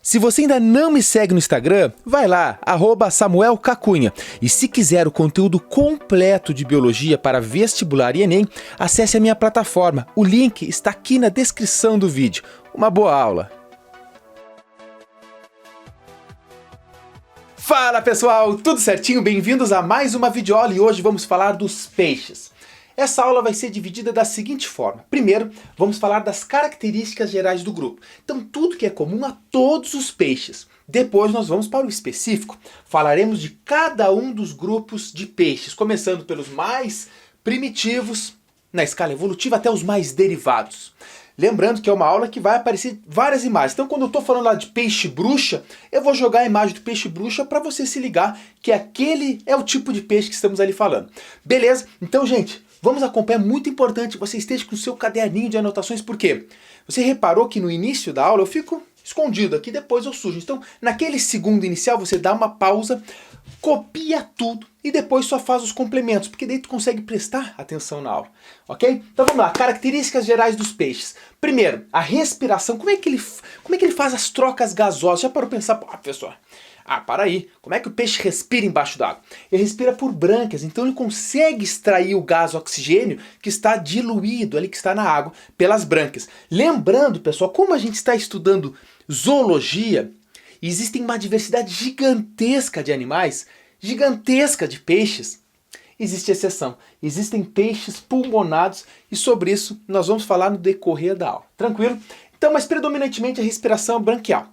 Se você ainda não me segue no Instagram, vai lá, @SamuelCacunha. E se quiser o conteúdo completo de biologia para vestibular e Enem, acesse a minha plataforma. O link está aqui na descrição do vídeo. Uma boa aula! Fala pessoal, tudo certinho? Bem-vindos a mais uma videoaula e hoje vamos falar dos peixes. Essa aula vai ser dividida da seguinte forma. Primeiro, vamos falar das características gerais do grupo. Então, tudo que é comum a todos os peixes. Depois nós vamos para o específico. Falaremos de cada um dos grupos de peixes, começando pelos mais primitivos, na escala evolutiva, até os mais derivados. Lembrando que é uma aula que vai aparecer várias imagens. Então, quando eu estou falando lá de peixe-bruxa, eu vou jogar a imagem do peixe-bruxa para você se ligar que aquele é o tipo de peixe que estamos ali falando. Beleza? Então, gente, vamos acompanhar. É muito importante que você esteja com o seu caderninho de anotações, porque você reparou que no início da aula eu fico escondido aqui, depois eu sujo. Então, naquele segundo inicial, você dá uma pausa, copia tudo e depois só faz os complementos, porque daí tu consegue prestar atenção na aula, ok? Então vamos lá, características gerais dos peixes. Primeiro, a respiração. Como é que ele faz as trocas gasosas? Já parou pra pensar, professor? Para aí, como é que o peixe respira embaixo d'água? Ele respira por brânquias, então ele consegue extrair o gás oxigênio que está diluído ali, que está na água, pelas brânquias. Lembrando, pessoal, como a gente está estudando zoologia, existe uma diversidade gigantesca de animais, gigantesca de peixes. Existe exceção, existem peixes pulmonados e sobre isso nós vamos falar no decorrer da aula, tranquilo? Então, mas predominantemente a respiração branquial.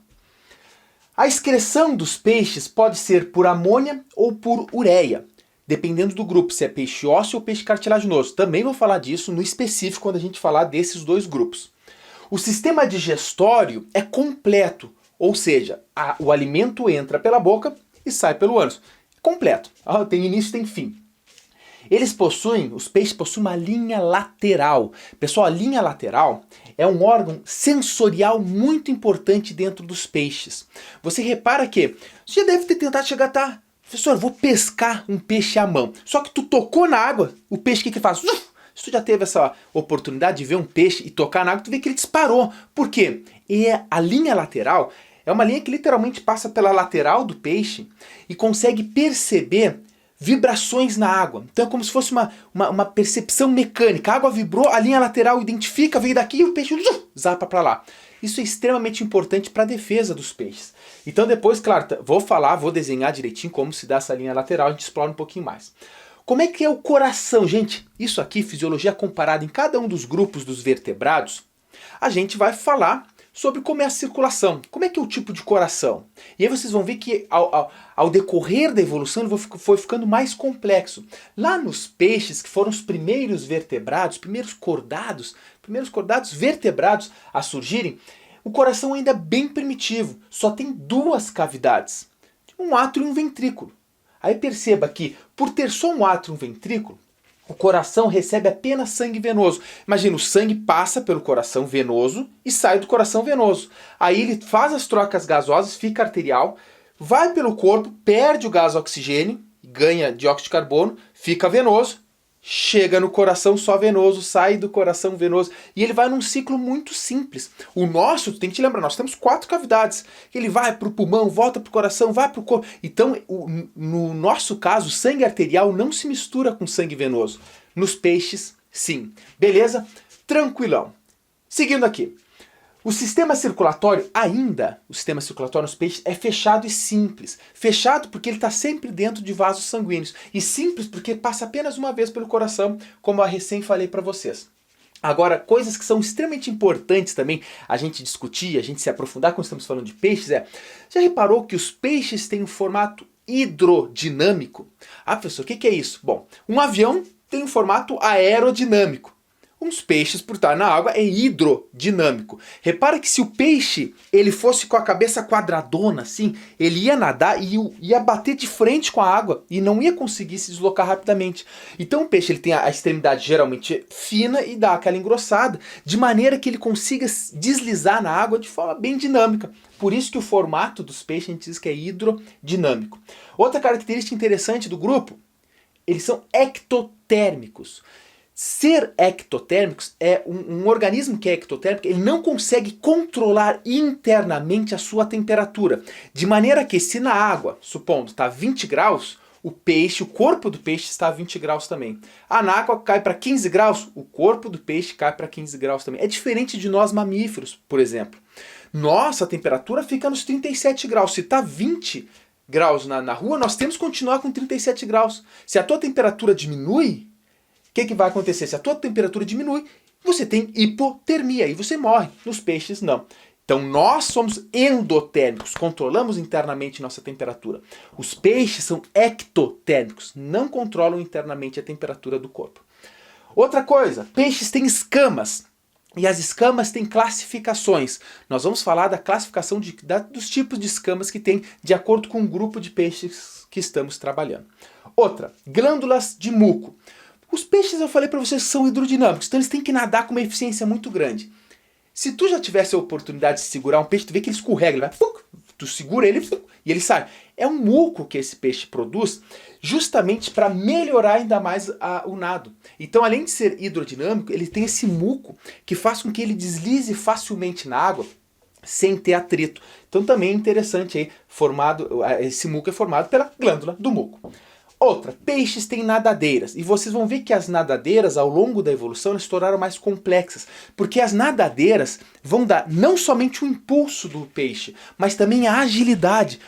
A excreção dos peixes pode ser por amônia ou por ureia, dependendo do grupo, se é peixe ósseo ou peixe cartilaginoso. Também vou falar disso no específico quando a gente falar desses dois grupos. O sistema digestório é completo, ou seja, o alimento entra pela boca e sai pelo ânus. Completo, tem início e tem fim. Os peixes possuem uma linha lateral. Pessoal, a linha lateral é um órgão sensorial muito importante dentro dos peixes. Você repara que você já deve ter tentado chegar, tá? Professor, vou pescar um peixe à mão. Só que tu tocou na água, o peixe o que faz? Se tu já teve essa oportunidade de ver um peixe e tocar na água, tu vê que ele disparou. Por quê? E a linha lateral é uma linha que literalmente passa pela lateral do peixe e consegue perceber vibrações na água. Então é como se fosse uma percepção mecânica. A água vibrou, a linha lateral identifica, veio daqui e o peixe zapa para lá. Isso é extremamente importante para a defesa dos peixes. Então depois, claro, vou desenhar direitinho como se dá essa linha lateral, a gente explora um pouquinho mais. Como é que é o coração? Gente, isso aqui, fisiologia comparada em cada um dos grupos dos vertebrados, a gente vai falar sobre como é a circulação, como é que é o tipo de coração. E aí vocês vão ver que ao decorrer da evolução ele foi ficando mais complexo. Lá nos peixes, que foram os primeiros vertebrados, primeiros cordados vertebrados a surgirem, o coração ainda é bem primitivo, só tem duas cavidades, um átrio e um ventrículo. Aí perceba que, por ter só um átrio e um ventrículo, o coração recebe apenas sangue venoso. Imagina, o sangue passa pelo coração venoso e sai do coração venoso. Aí ele faz as trocas gasosas, fica arterial, vai pelo corpo, perde o gás oxigênio, ganha dióxido de carbono, fica venoso, chega no coração só venoso, sai do coração venoso. E ele vai num ciclo muito simples. O nosso, tu tem que te lembrar, nós temos 4 cavidades. Ele vai para o pulmão, volta para o coração, vai para o corpo. Então, no nosso caso, o sangue arterial não se mistura com sangue venoso. Nos peixes, sim. Beleza? Tranquilão. Seguindo aqui. O sistema circulatório nos peixes é fechado e simples. Fechado porque ele está sempre dentro de vasos sanguíneos. E simples porque passa apenas uma vez pelo coração, como eu recém falei para vocês. Agora, coisas que são extremamente importantes também a gente discutir, a gente se aprofundar quando estamos falando de peixes já reparou que os peixes têm um formato hidrodinâmico? Professor, o que é isso? Bom, um avião tem um formato aerodinâmico. Uns peixes, por estar na água, é hidrodinâmico. Repara que se o peixe ele fosse com a cabeça quadradona, assim, ele ia nadar e ia bater de frente com a água e não ia conseguir se deslocar rapidamente. Então o peixe ele tem a extremidade geralmente fina e dá aquela engrossada, de maneira que ele consiga deslizar na água de forma bem dinâmica. Por isso que o formato dos peixes a gente diz que é hidrodinâmico. Outra característica interessante do grupo, eles são ectotérmicos. Ser ectotérmicos é um organismo que é ectotérmico, ele não consegue controlar internamente a sua temperatura. De maneira que se na água, supondo, está 20 graus, o corpo do peixe está a 20 graus também. Na água cai para 15 graus, o corpo do peixe cai para 15 graus também. É diferente de nós mamíferos, por exemplo. Nossa temperatura fica nos 37 graus. Se está 20 graus na rua, nós temos que continuar com 37 graus. Se a tua temperatura diminui, o que vai acontecer? Se a tua temperatura diminui, você tem hipotermia e você morre. Nos peixes, não. Então nós somos endotérmicos, controlamos internamente nossa temperatura. Os peixes são ectotérmicos, não controlam internamente a temperatura do corpo. Outra coisa, peixes têm escamas. E as escamas têm classificações. Nós vamos falar da classificação dos tipos de escamas que tem de acordo com o grupo de peixes que estamos trabalhando. Outra, glândulas de muco. Os peixes, eu falei para vocês, são hidrodinâmicos, então eles têm que nadar com uma eficiência muito grande. Se tu já tivesse a oportunidade de segurar um peixe, tu vê que ele escorrega, ele vai, tu segura ele e ele sai. É um muco que esse peixe produz justamente para melhorar ainda mais o nado. Então, além de ser hidrodinâmico, ele tem esse muco que faz com que ele deslize facilmente na água sem ter atrito. Então também é interessante aí, esse muco é formado pela glândula do muco. Outra, peixes têm nadadeiras. E vocês vão ver que as nadadeiras, ao longo da evolução, elas se tornaram mais complexas. Porque as nadadeiras vão dar não somente o impulso do peixe, mas também a agilidade.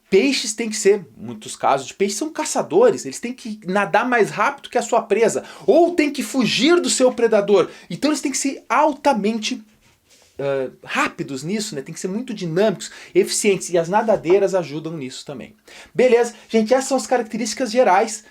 Peixes têm que ser, muitos casos de peixes são caçadores, eles têm que nadar mais rápido que a sua presa, ou têm que fugir do seu predador. Então eles têm que ser altamente rápidos nisso, né? Tem que ser muito dinâmicos, eficientes, e as nadadeiras ajudam nisso também. Beleza, gente, essas são as características gerais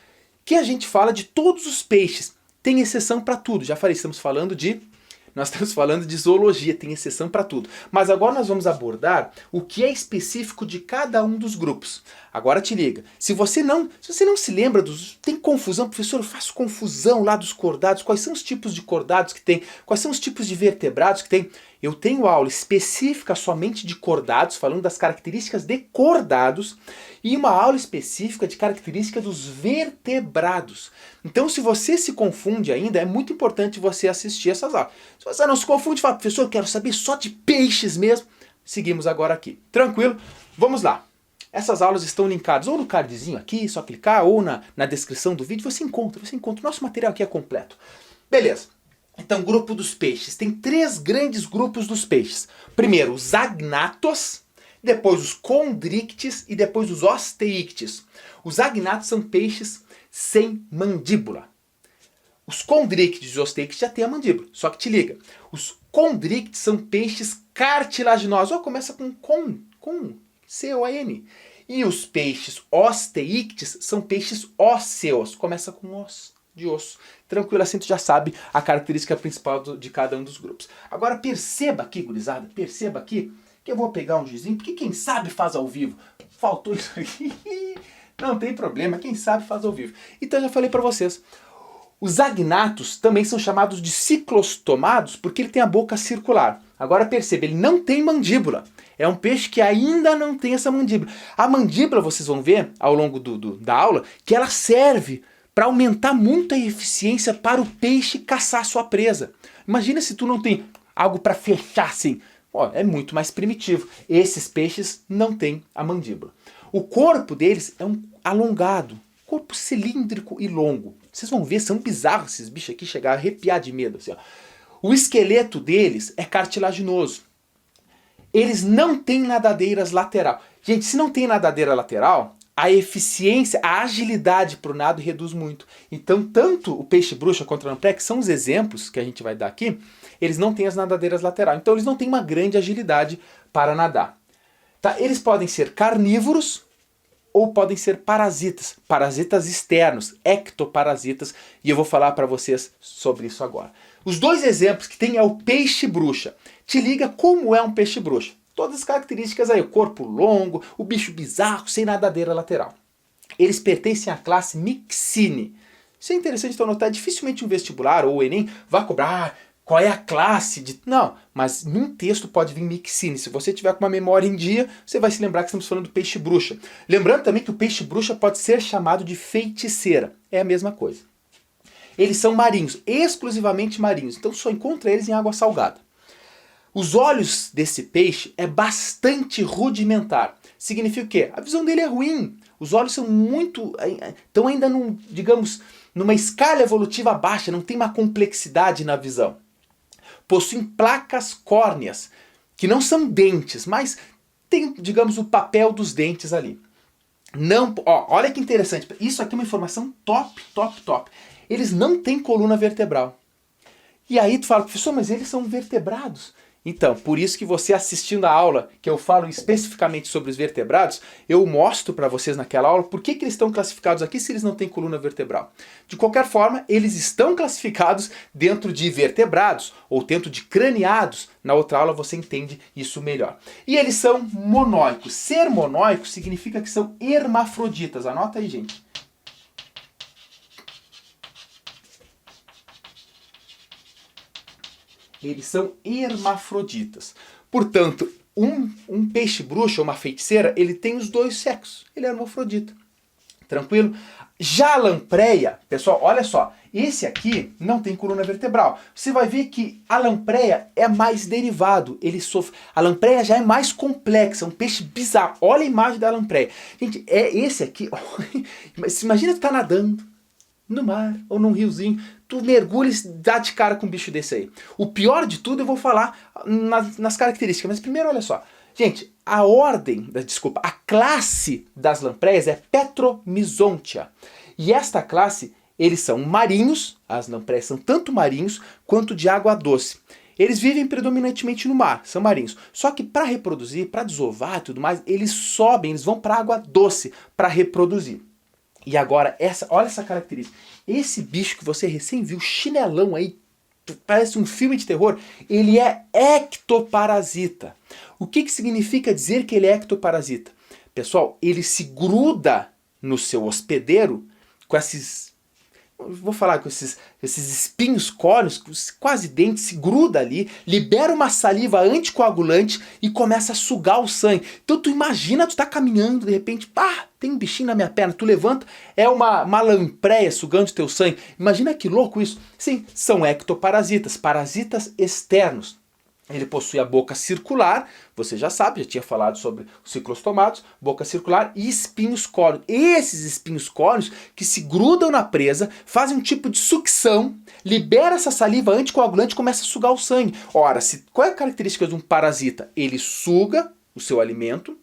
que a gente fala de todos os peixes. Tem exceção para tudo, já falei, nós estamos falando de zoologia, tem exceção para tudo. Mas agora nós vamos abordar o que é específico de cada um dos grupos. Agora te liga, se você não se lembra tem confusão, professor, eu faço confusão lá dos cordados, quais são os tipos de cordados que tem, quais são os tipos de vertebrados que tem. Eu tenho aula específica somente de cordados, falando das características de cordados, e uma aula específica de características dos vertebrados. Então, se você se confunde ainda, é muito importante você assistir essas aulas. Se você não se confunde, fala, professor, eu quero saber só de peixes mesmo. Seguimos agora aqui. Tranquilo? Vamos lá. Essas aulas estão linkadas ou no cardzinho aqui, só clicar, ou na descrição do vídeo, você encontra. O nosso material aqui é completo. Beleza. Então, grupo dos peixes. Tem 3 grandes grupos dos peixes. Primeiro, os agnatos, depois os condrictes e depois os osteíctes. Os agnatos são peixes sem mandíbula. Os condrictes e os osteíctes já têm a mandíbula, só que te liga. Os condrictes são peixes cartilaginosos. Começa com C-O-N. E os peixes osteíctes são peixes ósseos. Começa com os. De osso. Tranquilo, assim tu já sabe a característica principal de cada um dos grupos. Agora perceba aqui, gurizada, perceba aqui que eu vou pegar um gizinho, porque quem sabe faz ao vivo. Faltou isso aqui. Não tem problema, quem sabe faz ao vivo. Então eu já falei para vocês. Os agnatos também são chamados de ciclostomados porque ele tem a boca circular. Agora perceba, ele não tem mandíbula. É um peixe que ainda não tem essa mandíbula. A mandíbula, vocês vão ver ao longo da aula, que ela serve para aumentar muito a eficiência para o peixe caçar sua presa. Imagina se tu não tem algo para fechar assim. É muito mais primitivo. Esses peixes não têm a mandíbula. O corpo deles é alongado, corpo cilíndrico e longo. Vocês vão ver, são bizarros esses bichos aqui, chegar a arrepiar de medo. Assim, ó. O esqueleto deles é cartilaginoso. Eles não têm nadadeiras lateral. Gente, se não tem nadadeira lateral, a eficiência, a agilidade para o nado reduz muito. Então, tanto o peixe-bruxa quanto o lamprey, que são os exemplos que a gente vai dar aqui, eles não têm as nadadeiras laterais. Então, eles não têm uma grande agilidade para nadar. Tá? Eles podem ser carnívoros ou podem ser parasitas. Parasitas externos, ectoparasitas. E eu vou falar para vocês sobre isso agora. Os 2 exemplos que tem é o peixe-bruxa. Te liga como é um peixe-bruxa. Todas as características aí, o corpo longo, o bicho bizarro, sem nadadeira lateral. Eles pertencem à classe Myxine. Isso é interessante então notar, dificilmente um vestibular ou o Enem vai cobrar qual é a classe de... Não, mas num texto pode vir Myxine. Se você tiver com uma memória em dia, você vai se lembrar que estamos falando do peixe-bruxa. Lembrando também que o peixe-bruxa pode ser chamado de feiticeira. É a mesma coisa. Eles são marinhos, exclusivamente marinhos, então só encontra eles em água salgada. Os olhos desse peixe é bastante rudimentar. Significa o quê? A visão dele é ruim. Os olhos são estão ainda digamos, numa escala evolutiva baixa, não tem uma complexidade na visão. Possuem placas córneas, que não são dentes, mas tem, digamos, o papel dos dentes ali. Olha que interessante, isso aqui é uma informação top, top, top. Eles não têm coluna vertebral. E aí tu fala, professor, mas eles são vertebrados. Então, por isso que você assistindo a aula, que eu falo especificamente sobre os vertebrados, eu mostro para vocês naquela aula por que eles estão classificados aqui se eles não têm coluna vertebral. De qualquer forma, eles estão classificados dentro de vertebrados ou dentro de craniados. Na outra aula você entende isso melhor. E eles são monóicos. Ser monóico significa que são hermafroditas. Anota aí, gente. Eles são hermafroditas. Portanto, um peixe bruxa, uma feiticeira, ele tem os dois sexos. Ele é hermafrodita. Tranquilo? Já a lampreia, pessoal, olha só. Esse aqui não tem coluna vertebral. Você vai ver que a lampreia é mais derivado. A lampreia já é mais complexa, um peixe bizarro. Olha a imagem da lampreia. Gente, esse aqui. Imagina tu tá nadando no mar ou num riozinho, tu mergulha e dá de cara com um bicho desse aí. O pior de tudo eu vou falar nas características, mas primeiro olha só. Gente, a classe das lampreias é Petromyzontia. E esta classe, eles são marinhos, as lampreias são tanto marinhos quanto de água doce. Eles vivem predominantemente no mar, são marinhos. Só que para reproduzir, para desovar e tudo mais, eles vão para água doce para reproduzir. E agora, olha essa característica. Esse bicho que você recém viu, chinelão aí, parece um filme de terror, ele é ectoparasita. O que significa dizer que ele é ectoparasita? Pessoal, ele se gruda no seu hospedeiro com esses espinhos córneos, quase dentes, se gruda ali, libera uma saliva anticoagulante e começa a sugar o sangue. Então tu imagina, tu tá caminhando, de repente, tem um bichinho na minha perna, tu levanta, é uma lampreia sugando teu sangue. Imagina que louco isso. Sim, são ectoparasitas, parasitas externos. Ele possui a boca circular, você já sabe, já tinha falado sobre os ciclostomatos, boca circular e espinhos córneos. Esses espinhos córneos que se grudam na presa, fazem um tipo de sucção, libera essa saliva anticoagulante e começa a sugar o sangue. Ora, qual é a característica de um parasita? Ele suga o seu alimento,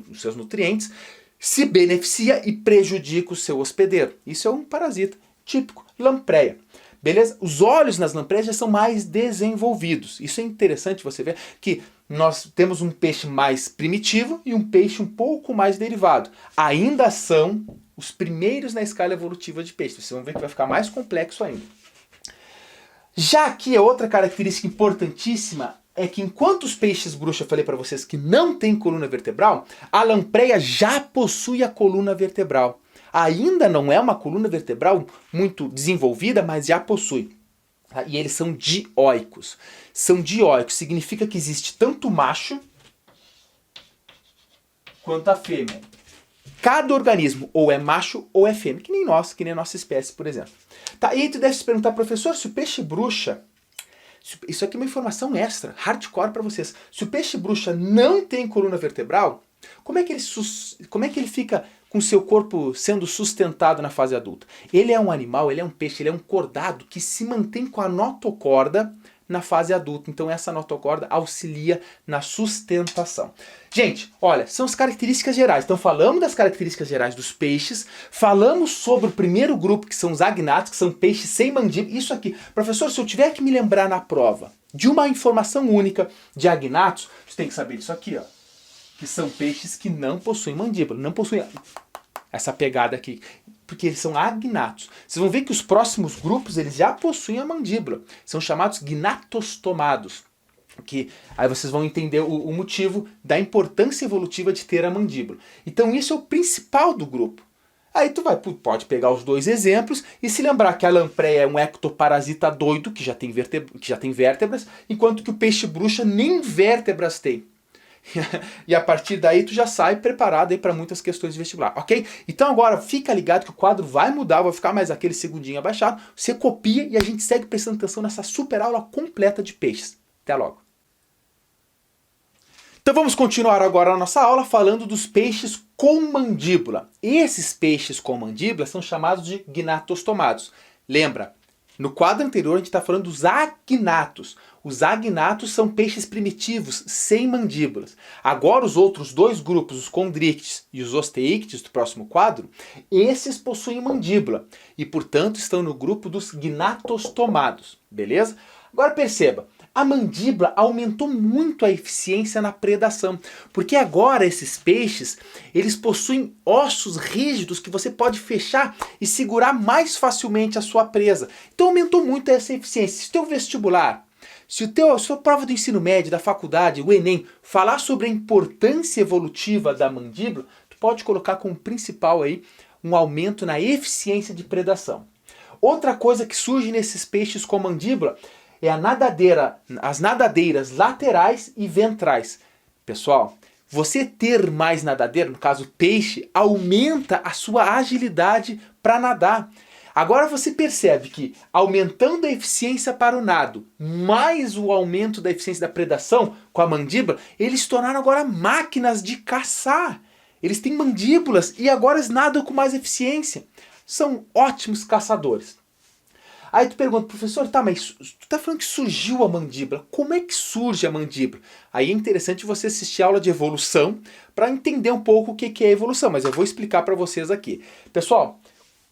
os seus nutrientes, se beneficia e prejudica o seu hospedeiro. Isso é um parasita típico, lampreia. Beleza? Os olhos nas lampreias já são mais desenvolvidos. Isso é interessante você ver que nós temos um peixe mais primitivo e um peixe um pouco mais derivado. Ainda são os primeiros na escala evolutiva de peixe. Vocês vão ver que vai ficar mais complexo ainda. Já aqui a outra característica importantíssima é que enquanto os peixes bruxa, eu falei para vocês que não tem coluna vertebral, a lampreia já possui a coluna vertebral. Ainda não é uma coluna vertebral muito desenvolvida, mas já possui. E eles são dioicos. São dioicos, significa que existe tanto o macho quanto a fêmea. Cada organismo ou é macho ou é fêmea, que nem a nossa espécie, por exemplo. Tá, e aí tu deve se perguntar, professor, se o peixe bruxa... Isso aqui é uma informação extra, hardcore para vocês. Se o peixe bruxa não tem coluna vertebral, como é que ele fica com seu corpo sendo sustentado na fase adulta? Ele é um animal, ele é um peixe, ele é um cordado que se mantém com a notocorda na fase adulta. Então essa notocorda auxilia na sustentação. Gente, olha, são as características gerais. Então falamos das características gerais dos peixes, falamos sobre o primeiro grupo, que são os agnatos, que são peixes sem mandíbula. Isso aqui, professor, se eu tiver que me lembrar na prova de uma informação única de agnatos, você tem que saber disso aqui, ó. Que são peixes que não possuem mandíbula, não possuem essa pegada aqui, porque eles são agnatos. Vocês vão ver que os próximos grupos eles já possuem a mandíbula, são chamados gnatostomados, que aí vocês vão entender o motivo da importância evolutiva de ter a mandíbula. Então isso é o principal do grupo. Aí tu pode pegar os dois exemplos e se lembrar que a lampreia é um ectoparasita doido, que já tem vértebras, enquanto que o peixe bruxa nem vértebras tem. E a partir daí tu já sai preparado para muitas questões de vestibular, ok? Então agora fica ligado que o quadro vai mudar, vai ficar mais aquele segundinho abaixado, você copia e a gente segue prestando atenção nessa super aula completa de peixes. Até logo! Então vamos continuar agora a nossa aula falando dos peixes com mandíbula. Esses peixes com mandíbula são chamados de gnatostomados. Lembra, no quadro anterior a gente está falando dos agnatos. Os agnatos são peixes primitivos, sem mandíbulas. Agora os outros dois grupos, os condrictes e os osteíctes do próximo quadro, esses possuem mandíbula e, portanto, estão no grupo dos gnatostomados, beleza? Agora perceba, a mandíbula aumentou muito a eficiência na predação, porque agora esses peixes, eles possuem ossos rígidos que você pode fechar e segurar mais facilmente a sua presa. Então aumentou muito essa eficiência. Se o teu vestibular, se a sua prova do ensino médio, da faculdade, o Enem, falar sobre a importância evolutiva da mandíbula, tu pode colocar como principal aí um aumento na eficiência de predação. Outra coisa que surge nesses peixes com mandíbula é as nadadeiras laterais e ventrais. Pessoal, você ter mais nadadeira, no caso peixe, aumenta a sua agilidade para nadar. Agora você percebe que aumentando a eficiência para o nado, mais o aumento da eficiência da predação com a mandíbula, eles se tornaram agora máquinas de caçar. Eles têm mandíbulas e agora eles nadam com mais eficiência. São ótimos caçadores. Aí tu pergunta, professor, tá, mas tu tá falando que surgiu a mandíbula. Como é que surge a mandíbula? Aí é interessante você assistir a aula de evolução para entender um pouco o que é evolução, mas eu vou explicar para vocês aqui. Pessoal,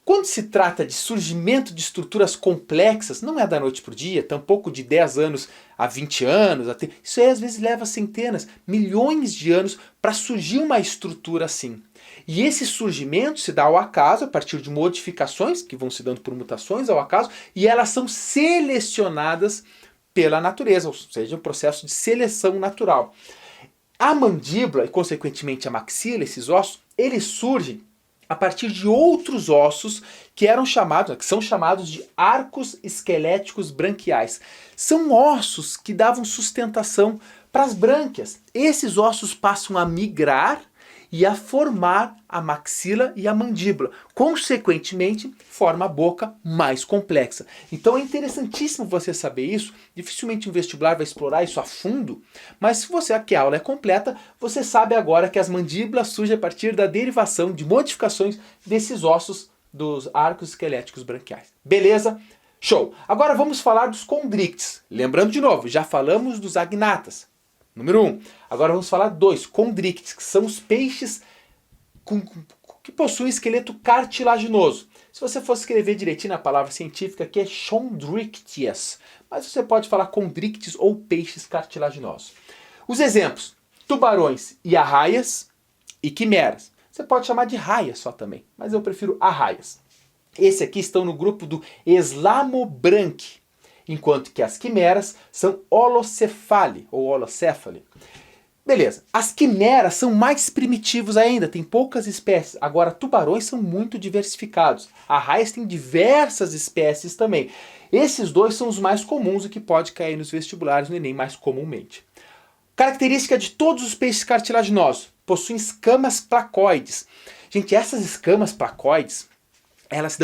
quando se trata de surgimento de estruturas complexas, não é da noite para o dia, tampouco de 10 anos a 20 anos, isso aí às vezes leva centenas, milhões de anos para surgir uma estrutura assim. E esse surgimento se dá ao acaso, a partir de modificações, que vão se dando por mutações ao acaso, e elas são selecionadas pela natureza, ou seja, um processo de seleção natural. A mandíbula e, consequentemente, a maxila, esses ossos, eles surgem a partir de outros ossos que são chamados de arcos esqueléticos branquiais. São ossos que davam sustentação para as brânquias. Esses ossos passam a migrar e a formar a maxila e a mandíbula. Consequentemente, forma a boca mais complexa. Então é interessantíssimo você saber isso. Dificilmente um vestibular vai explorar isso a fundo, mas se você aqui a aula é completa, você sabe agora que as mandíbulas surgem a partir da derivação de modificações desses ossos dos arcos esqueléticos branquiais. Beleza? Show! Agora vamos falar dos condrictes. Lembrando de novo, já falamos dos agnatas. Número 1. Agora vamos falar 2, condrictes, que são os peixes que possuem esqueleto cartilaginoso. Se você for escrever direitinho na palavra científica, aqui é chondrichthyes, mas você pode falar condrictes ou peixes cartilaginosos. Os exemplos, tubarões e arraias e quimeras. Você pode chamar de raia só também, mas eu prefiro arraias. Esse aqui estão no grupo do Slamobranch, enquanto que as quimeras são holocefali ou holocéfali. Beleza, as quimeras são mais primitivos ainda, tem poucas espécies. Agora, tubarões são muito diversificados. Arraias têm diversas espécies também. Esses dois são os mais comuns e que pode cair nos vestibulares no Enem mais comumente. Característica de todos os peixes cartilaginosos: possuem escamas placoides. Gente, essas escamas placoides, elas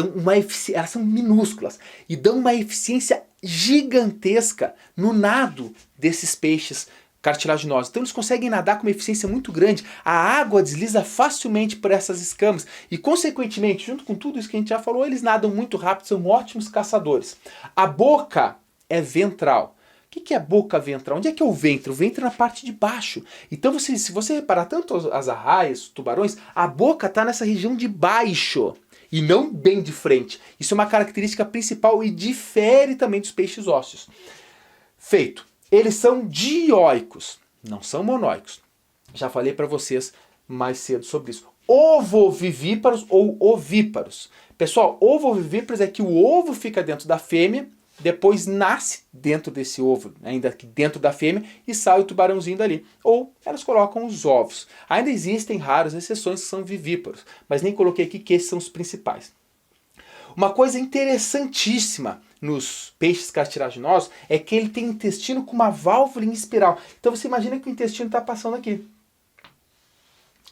são minúsculas e dão uma eficiência gigantesca no nado desses peixes cartilaginosos. Então eles conseguem nadar com uma eficiência muito grande. A água desliza facilmente por essas escamas e, consequentemente, junto com tudo isso que a gente já falou, eles nadam muito rápido, são ótimos caçadores. A boca é ventral. O que é a boca ventral? Onde é que é o ventre? O ventre é na parte de baixo. Então, se você reparar, tanto as arraias, os tubarões, a boca está nessa região de baixo e não bem de frente. Isso é uma característica principal e difere também dos peixes ósseos. Feito. Eles são dioicos, não são monóicos. Já falei para vocês mais cedo sobre isso. Ovovivíparos ou ovíparos. Pessoal, ovovivíparos é que o ovo fica dentro da fêmea, depois nasce dentro desse ovo, ainda aqui dentro da fêmea, e sai o tubarãozinho dali. Ou elas colocam os ovos. Ainda existem raras exceções que são vivíparos, mas nem coloquei aqui que esses são os principais. Uma coisa interessantíssima nos peixes cartilaginosos é que ele tem intestino com uma válvula em espiral. Então você imagina que o intestino está passando aqui.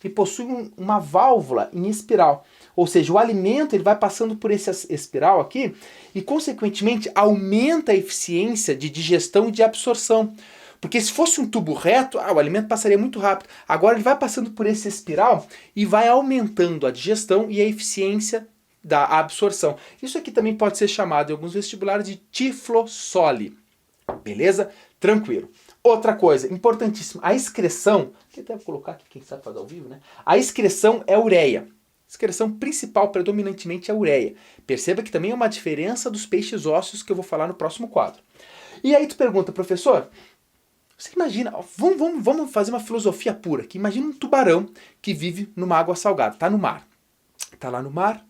Ele possui uma válvula em espiral. Ou seja, o alimento ele vai passando por essa espiral aqui e, consequentemente, aumenta a eficiência de digestão e de absorção. Porque se fosse um tubo reto, o alimento passaria muito rápido. Agora ele vai passando por esse espiral e vai aumentando a digestão e a eficiência da absorção. Isso aqui também pode ser chamado em alguns vestibulares de tiflossole. Beleza? Tranquilo. Outra coisa importantíssima, a excreção, que deve colocar aqui, quem sabe fazer ao vivo, né? A excreção é ureia. A excreção principal, predominantemente, é ureia. Perceba que também é uma diferença dos peixes ósseos que eu vou falar no próximo quadro. E aí tu pergunta, professor, você imagina, vamos fazer uma filosofia pura aqui. Imagina um tubarão que vive numa água salgada, tá no mar. Tá lá no mar.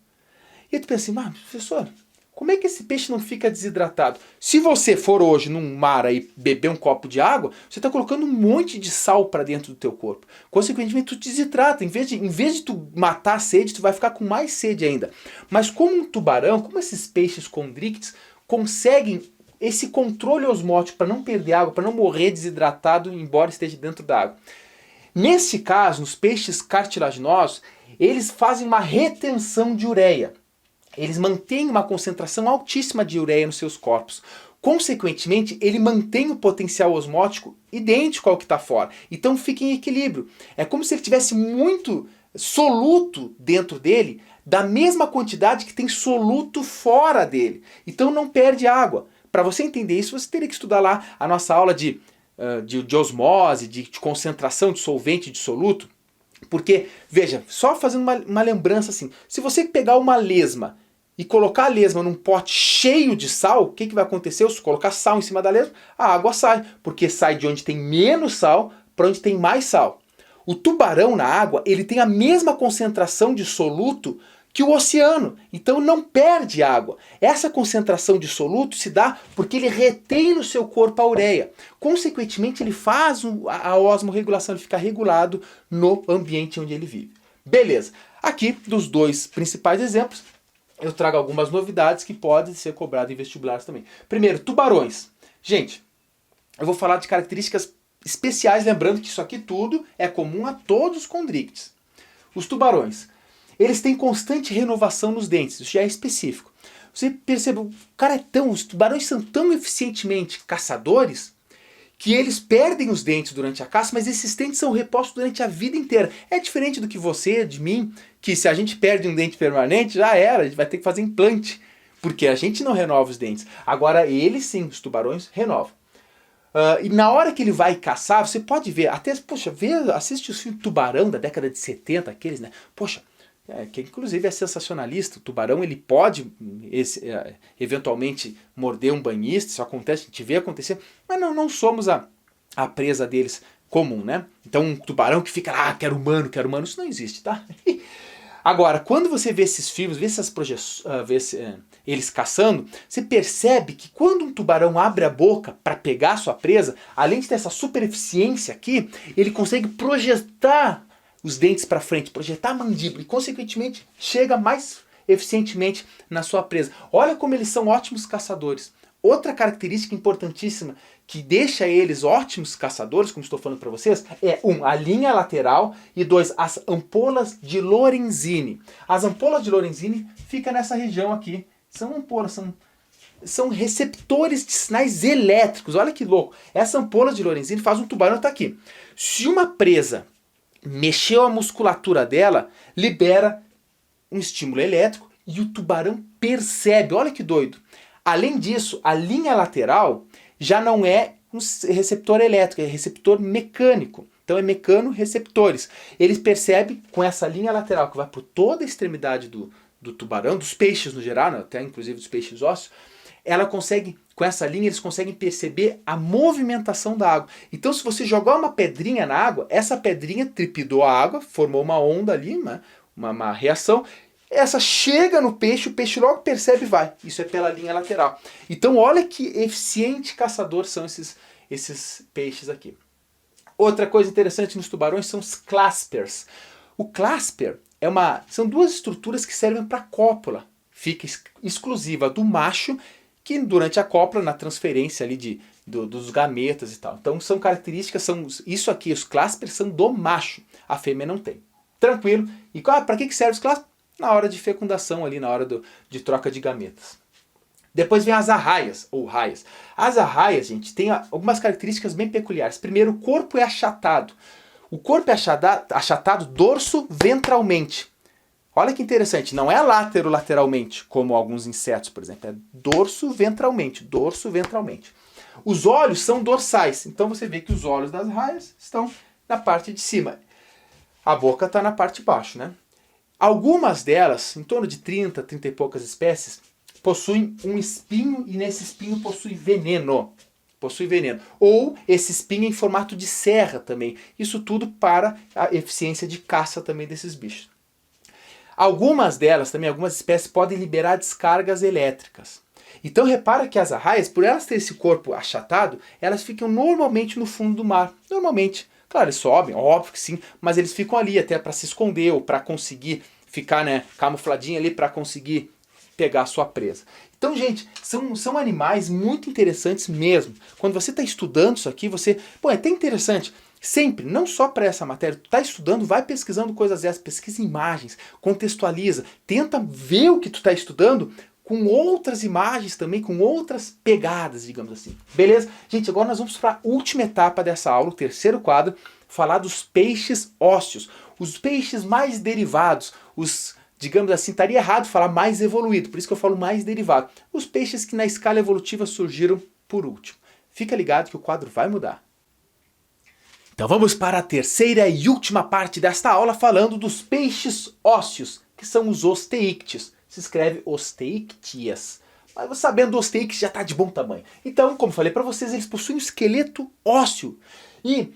E aí tu pensa assim, professor, como é que esse peixe não fica desidratado? Se você for hoje num mar aí beber um copo de água, você está colocando um monte de sal para dentro do teu corpo. Consequentemente, tu desidrata. Em vez de tu matar a sede, tu vai ficar com mais sede ainda. Mas como um tubarão, como esses peixes condrictes conseguem esse controle osmótico para não perder água, para não morrer desidratado, embora esteja dentro da água. Nesse caso, nos peixes cartilaginosos, eles fazem uma retenção de ureia. Eles mantêm uma concentração altíssima de ureia nos seus corpos. Consequentemente, ele mantém o potencial osmótico idêntico ao que está fora. Então fica em equilíbrio. É como se ele tivesse muito soluto dentro dele, da mesma quantidade que tem soluto fora dele. Então não perde água. Para você entender isso, você teria que estudar lá a nossa aula de osmose, de concentração de solvente e de soluto. Porque, veja, só fazendo uma lembrança assim, se você pegar uma lesma e colocar a lesma num pote cheio de sal, o que vai acontecer? Se colocar sal em cima da lesma, a água sai, porque sai de onde tem menos sal para onde tem mais sal. O tubarão na água, ele tem a mesma concentração de soluto que o oceano, então não perde água. Essa concentração de soluto se dá porque ele retém no seu corpo a ureia. Consequentemente, ele faz a osmorregulação, ele fica regulado no ambiente onde ele vive. Beleza. Aqui, dos dois principais exemplos, eu trago algumas novidades que podem ser cobradas em vestibulares também. Primeiro, tubarões. Gente, eu vou falar de características especiais, lembrando que isso aqui tudo é comum a todos os condrictes. Os tubarões. Eles têm constante renovação nos dentes, isso já é específico. Você percebe, os tubarões são tão eficientemente caçadores que eles perdem os dentes durante a caça, mas esses dentes são repostos durante a vida inteira. É diferente do que você, de mim, que se a gente perde um dente permanente, já era, a gente vai ter que fazer implante, porque a gente não renova os dentes. Agora eles sim, os tubarões, renovam. E na hora que ele vai caçar, você pode ver, até, assiste os filmes Tubarão da década de 70, aqueles, né? Que inclusive é sensacionalista. O tubarão ele pode eventualmente morder um banhista, isso acontece, a gente vê acontecer, mas não somos a presa deles comum, né? Então um tubarão que fica lá, quero humano, isso não existe, tá? Agora, quando você vê esses filmes, vê essas projeções, eles caçando, você percebe que quando um tubarão abre a boca para pegar a sua presa, além de ter essa super eficiência aqui, ele consegue projetar os dentes para frente, projetar a mandíbula e, consequentemente, chega mais eficientemente na sua presa. Olha como eles são ótimos caçadores. Outra característica importantíssima que deixa eles ótimos caçadores, como estou falando para vocês, é a linha lateral e 2, as ampolas de Lorenzini. As ampolas de Lorenzini ficam nessa região aqui. São ampolas, são receptores de sinais elétricos. Olha que louco. Essa ampola de Lorenzini faz um tubarão estar aqui. Se uma presa mexeu a musculatura dela, libera um estímulo elétrico e o tubarão percebe. Olha que doido. Além disso, a linha lateral já não é um receptor elétrico, é receptor mecânico. Então é mecanoreceptores. Eles percebem com essa linha lateral que vai por toda a extremidade do tubarão, dos peixes no geral, né, até inclusive dos peixes ósseos, ela consegue, com essa linha, eles conseguem perceber a movimentação da água. Então, se você jogar uma pedrinha na água, essa pedrinha tripidou a água, formou uma onda ali, uma reação. Essa chega no peixe, o peixe logo percebe e vai. Isso é pela linha lateral. Então, olha que eficiente caçador são esses peixes aqui. Outra coisa interessante nos tubarões são os claspers. O clasper são duas estruturas que servem para cópula fica exclusiva do macho, que durante a cópula, na transferência ali dos gametas e tal. Então são características, isso aqui, os claspers são do macho, a fêmea não tem. Tranquilo? E para que serve os claspers? Na hora de fecundação ali, na hora de troca de gametas. Depois vem as arraias, ou raias. As arraias, gente, tem algumas características bem peculiares. Primeiro, o corpo é achatado. O corpo é achatado dorso-ventralmente. Olha que interessante, não é lateralmente, como alguns insetos, por exemplo. É dorso-ventralmente, dorso-ventralmente. Os olhos são dorsais, então você vê que os olhos das raias estão na parte de cima. A boca está na parte de baixo, né? Algumas delas, em torno de 30 e poucas espécies, possuem um espinho e nesse espinho possui veneno. Possui veneno. Ou esse espinho em formato de serra também. Isso tudo para a eficiência de caça também desses bichos. Algumas delas também, algumas espécies, podem liberar descargas elétricas. Então repara que as arraias, por elas terem esse corpo achatado, elas ficam normalmente no fundo do mar. Normalmente. Claro, eles sobem, óbvio que sim, mas eles ficam ali até para se esconder ou para conseguir ficar, né, camufladinho ali para conseguir pegar a sua presa. Então, gente, são animais muito interessantes mesmo. Quando você está estudando isso aqui, é até interessante. Sempre, não só para essa matéria, tu está estudando, vai pesquisando coisas dessas, pesquisa imagens, contextualiza, tenta ver o que tu está estudando com outras imagens também, com outras pegadas, digamos assim. Beleza? Gente, agora nós vamos para a última etapa dessa aula, o terceiro quadro, falar dos peixes ósseos. Os peixes mais derivados, digamos assim, estaria errado falar mais evoluído, por isso que eu falo mais derivado. Os peixes que na escala evolutiva surgiram por último. Fica ligado que o quadro vai mudar. Então vamos para a terceira e última parte desta aula falando dos peixes ósseos, que são os osteícteos. Se escreve osteícteas. Mas você sabendo, o osteícteos já está de bom tamanho. Então, como falei para vocês, eles possuem um esqueleto ósseo. E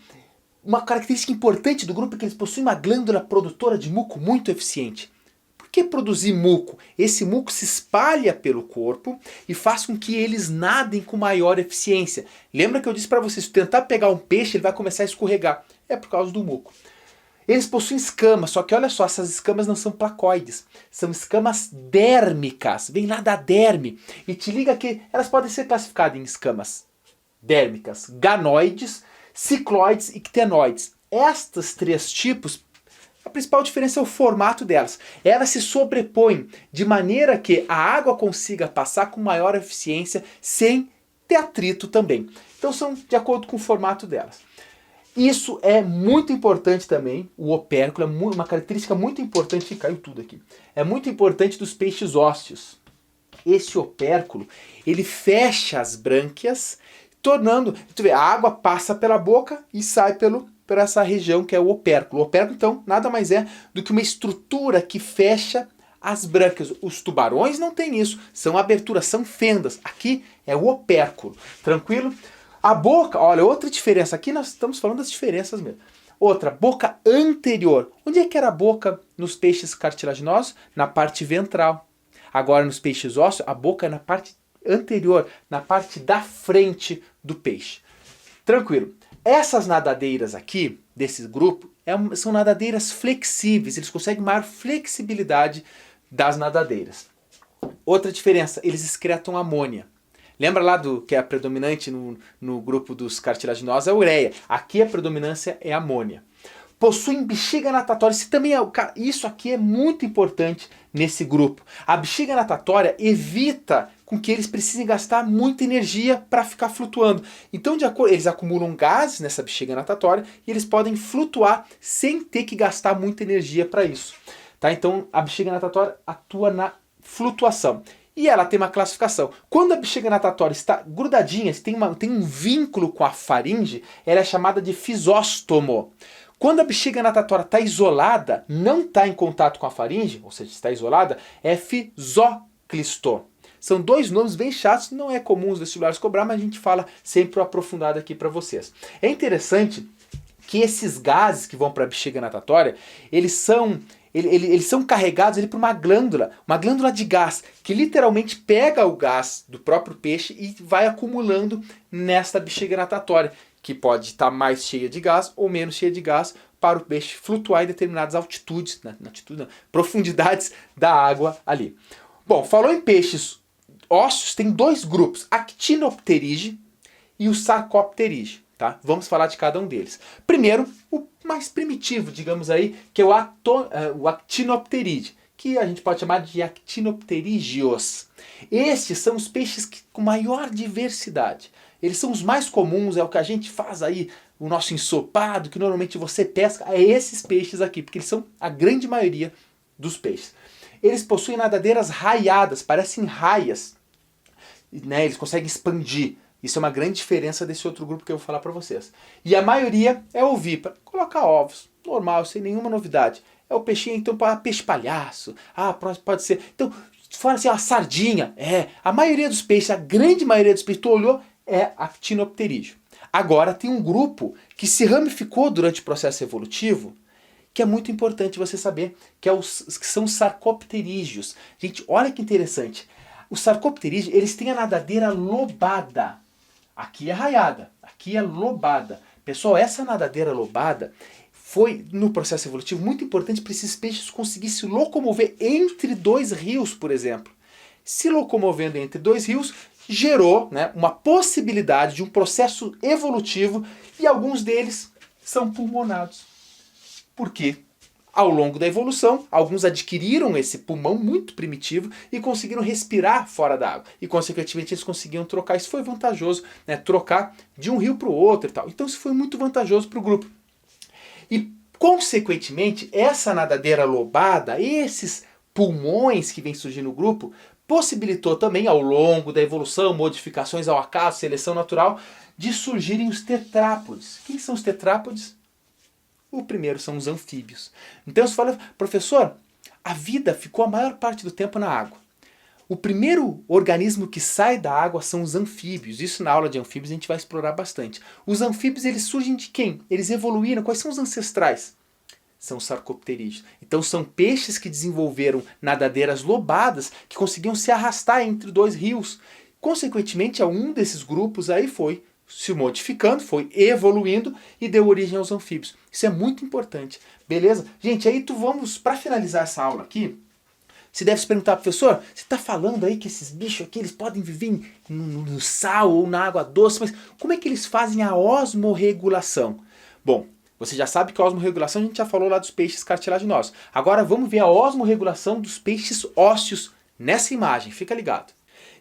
uma característica importante do grupo é que eles possuem uma glândula produtora de muco muito eficiente. Por que produzir muco? Esse muco se espalha pelo corpo e faz com que eles nadem com maior eficiência. Lembra que eu disse para vocês, se tentar pegar um peixe, ele vai começar a escorregar. É por causa do muco. Eles possuem escamas, só que olha só, essas escamas não são placoides, são escamas dérmicas, vem lá da derme. E te liga que elas podem ser classificadas em escamas dérmicas, ganoides, cicloides e ctenoides. Estes três tipos, a principal diferença é o formato delas. Elas se sobrepõem de maneira que a água consiga passar com maior eficiência sem ter atrito também. Então são de acordo com o formato delas. Isso é muito importante também, o opérculo é uma característica muito importante, caiu tudo aqui, é muito importante dos peixes ósseos. Esse opérculo, ele fecha as brânquias, tornando, tu vê, a água passa pela boca e sai por essa região que é o opérculo. O opérculo, então, nada mais é do que uma estrutura que fecha as brânquias. Os tubarões não têm isso, são aberturas, são fendas. Aqui é o opérculo, tranquilo? A boca, olha, outra diferença. Aqui nós estamos falando das diferenças mesmo. Outra, boca anterior. Onde é que era a boca nos peixes cartilaginosos? Na parte ventral. Agora nos peixes ósseos, a boca é na parte anterior, na parte da frente do peixe. Tranquilo. Essas nadadeiras aqui, desse grupo, são nadadeiras flexíveis. Eles conseguem maior flexibilidade das nadadeiras. Outra diferença, eles excretam amônia. Lembra lá do que é predominante no grupo dos cartilaginosos? É a ureia. Aqui a predominância é a amônia. Possuem bexiga natatória. Isso aqui é muito importante nesse grupo. A bexiga natatória evita com que eles precisem gastar muita energia para ficar flutuando. Então, eles acumulam gases nessa bexiga natatória e eles podem flutuar sem ter que gastar muita energia para isso. Tá? Então, a bexiga natatória atua na flutuação. E ela tem uma classificação. Quando a bexiga natatória está grudadinha, tem um vínculo com a faringe, ela é chamada de fisóstomo. Quando a bexiga natatória está isolada, não está em contato com a faringe, ou seja, está isolada, é fisóclisto. São dois nomes bem chatos, não é comum os vestibulares cobrar, mas a gente fala sempre aprofundado aqui para vocês. É interessante que esses gases que vão para a bexiga natatória, eles são carregados por uma glândula de gás, que literalmente pega o gás do próprio peixe e vai acumulando nesta bexiga natatória, que pode estar mais cheia de gás ou menos cheia de gás para o peixe flutuar em determinadas altitudes, profundidades da água ali. Bom, falou em peixes ósseos, tem dois grupos, Actinopterige e o Sarcopterige, tá? Vamos falar de cada um deles. Primeiro, o mais primitivo, digamos aí, que é o Actinopterige, que a gente pode chamar de Actinopterígios. Estes são os peixes com maior diversidade. Eles são os mais comuns, é o que a gente faz aí, o nosso ensopado, que normalmente você pesca, é esses peixes aqui, porque eles são a grande maioria dos peixes. Eles possuem nadadeiras raiadas, parecem raias, né? Eles conseguem expandir. Isso é uma grande diferença desse outro grupo que eu vou falar para vocês. E a maioria é ovípara, coloca ovos, normal, sem nenhuma novidade. É o peixinho, então, peixe palhaço, pode ser. Então, fala assim, a sardinha, a maioria dos peixes, a grande maioria dos peixes, tu olhou, é actinopterígio. Agora tem um grupo que se ramificou durante o processo evolutivo, que é muito importante você saber, que são os sarcopterígios. Gente, olha que interessante. Os sarcopterígios, eles têm a nadadeira lobada. Aqui é raiada, aqui é lobada. Pessoal, essa nadadeira lobada foi, no processo evolutivo, muito importante para esses peixes conseguirem se locomover entre dois rios, por exemplo. Se locomovendo entre dois rios, gerou, né, uma possibilidade de um processo evolutivo e alguns deles são pulmonados. Por quê? Ao longo da evolução, alguns adquiriram esse pulmão muito primitivo e conseguiram respirar fora da água. E, consequentemente, eles conseguiam trocar. Isso foi vantajoso, né? Trocar de um rio para o outro e tal. Então, isso foi muito vantajoso para o grupo. E, consequentemente, essa nadadeira lobada, esses pulmões que vêm surgindo no grupo, possibilitou também, ao longo da evolução, modificações ao acaso, seleção natural, de surgirem os tetrápodes. Quem são os tetrápodes? O primeiro são os anfíbios. Então você fala, professor, a vida ficou a maior parte do tempo na água. O primeiro organismo que sai da água são os anfíbios. Isso na aula de anfíbios a gente vai explorar bastante. Os anfíbios, eles surgem de quem? Eles evoluíram. Quais são os ancestrais? São os sarcopterídeos. Então são peixes que desenvolveram nadadeiras lobadas que conseguiam se arrastar entre dois rios. Consequentemente, um desses grupos aí foi se modificando, foi evoluindo e deu origem aos anfíbios. Isso é muito importante, beleza? Gente, aí vamos, para finalizar essa aula aqui, você deve se perguntar, professor, você está falando aí que esses bichos aqui, eles podem viver no sal ou na água doce, mas como é que eles fazem a osmorregulação? Bom, você já sabe que a osmorregulação a gente já falou lá dos peixes cartilaginosos. Agora vamos ver a osmorregulação dos peixes ósseos nessa imagem, fica ligado.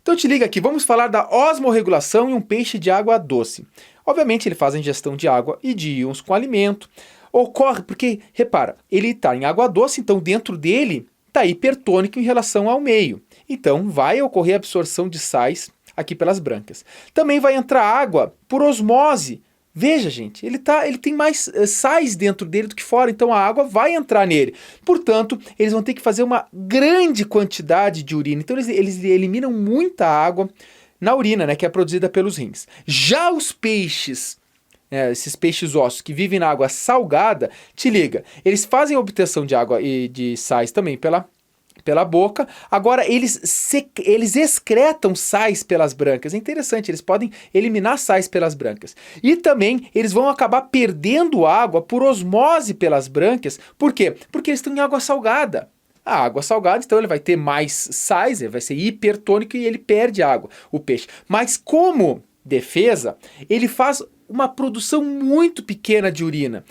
Então te liga aqui, vamos falar da osmorregulação em um peixe de água doce. Obviamente ele faz a ingestão de água e de íons com alimento. Ocorre porque, repara, ele está em água doce, então dentro dele está hipertônico em relação ao meio. Então vai ocorrer a absorção de sais aqui pelas brancas. Também vai entrar água por osmose. Veja, gente, ele tem mais sais dentro dele do que fora, então a água vai entrar nele. Portanto, eles vão ter que fazer uma grande quantidade de urina. Então eles eliminam muita água na urina, né, que é produzida pelos rins. Já os peixes, esses peixes ósseos que vivem na água salgada, te liga, eles fazem a obtenção de água e de sais também pela boca. Agora eles excretam sais pelas brancas. É interessante, eles podem eliminar sais pelas brancas. E também eles vão acabar perdendo água por osmose pelas brancas. Por quê? Porque eles estão em água salgada. A água salgada, então ele vai ter mais sais, ele vai ser hipertônico e ele perde água, o peixe. Mas como defesa, ele faz uma produção muito pequena de urina.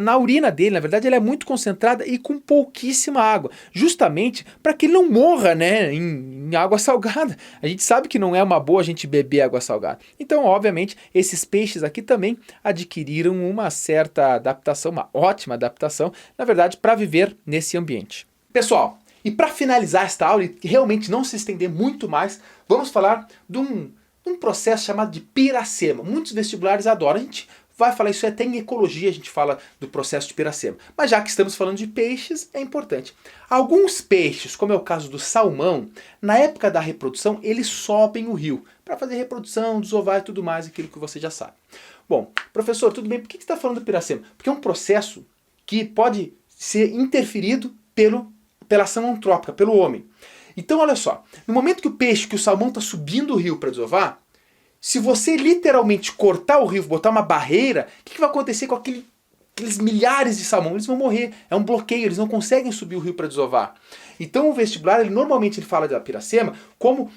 Na urina dele, na verdade, ela é muito concentrada e com pouquíssima água, justamente para que ele não morra, né, em água salgada. A gente sabe que não é uma boa a gente beber água salgada. Então, obviamente, esses peixes aqui também adquiriram uma certa adaptação, uma ótima adaptação, na verdade, para viver nesse ambiente. Pessoal, e para finalizar esta aula e realmente não se estender muito mais, vamos falar de um processo chamado de piracema. Muitos vestibulares adoram. A gente vai falar isso até em ecologia, a gente fala do processo de piracema. Mas já que estamos falando de peixes, é importante. Alguns peixes, como é o caso do salmão, na época da reprodução, eles sobem o rio para fazer reprodução, desovar e tudo mais, aquilo que você já sabe. Bom, professor, tudo bem, por que você está falando do piracema? Porque é um processo que pode ser interferido pela ação antrópica, pelo homem. Então, olha só, no momento que o salmão está subindo o rio para desovar, se você literalmente cortar o rio, botar uma barreira, o que vai acontecer com aqueles milhares de salmão, eles vão morrer. É um bloqueio, eles não conseguem subir o rio para desovar. Então o vestibular, normalmente ele fala da piracema como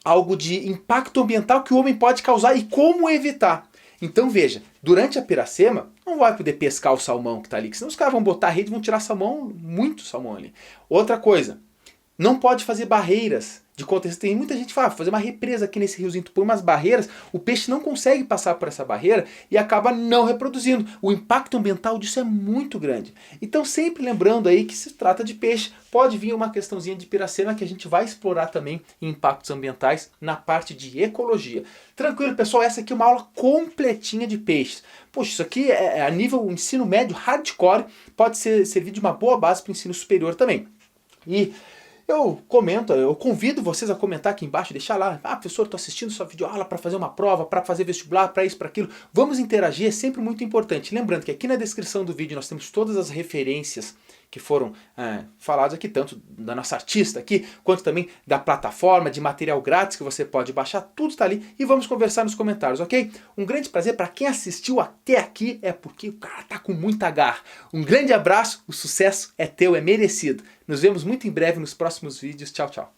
algo de impacto ambiental que o homem pode causar e como evitar. Então veja, durante a piracema, não vai poder pescar o salmão que está ali, senão os caras vão botar a rede e vão tirar salmão, muito salmão ali. Outra coisa, não pode fazer barreiras de contenção. Tem muita gente que fala, fazer uma represa aqui nesse riozinho, tu põe umas barreiras, o peixe não consegue passar por essa barreira e acaba não reproduzindo. O impacto ambiental disso é muito grande. Então sempre lembrando aí que se trata de peixe, pode vir uma questãozinha de piracema que a gente vai explorar também em impactos ambientais na parte de ecologia. Tranquilo, pessoal, essa aqui é uma aula completinha de peixes. Poxa, isso aqui é a nível ensino médio hardcore, pode servir de uma boa base para o ensino superior também. E eu convido vocês a comentar aqui embaixo, deixar lá, professor, estou assistindo sua videoaula para fazer uma prova, para fazer vestibular, para isso, para aquilo. Vamos interagir, é sempre muito importante. Lembrando que aqui na descrição do vídeo nós temos todas as referências que foram faladas aqui, tanto da nossa artista aqui, quanto também da plataforma, de material grátis que você pode baixar, tudo está ali e vamos conversar nos comentários, ok? Um grande prazer para quem assistiu até aqui, é porque o cara tá com muita garra. Um grande abraço, o sucesso é teu, é merecido. Nos vemos muito em breve nos próximos vídeos. Tchau, tchau.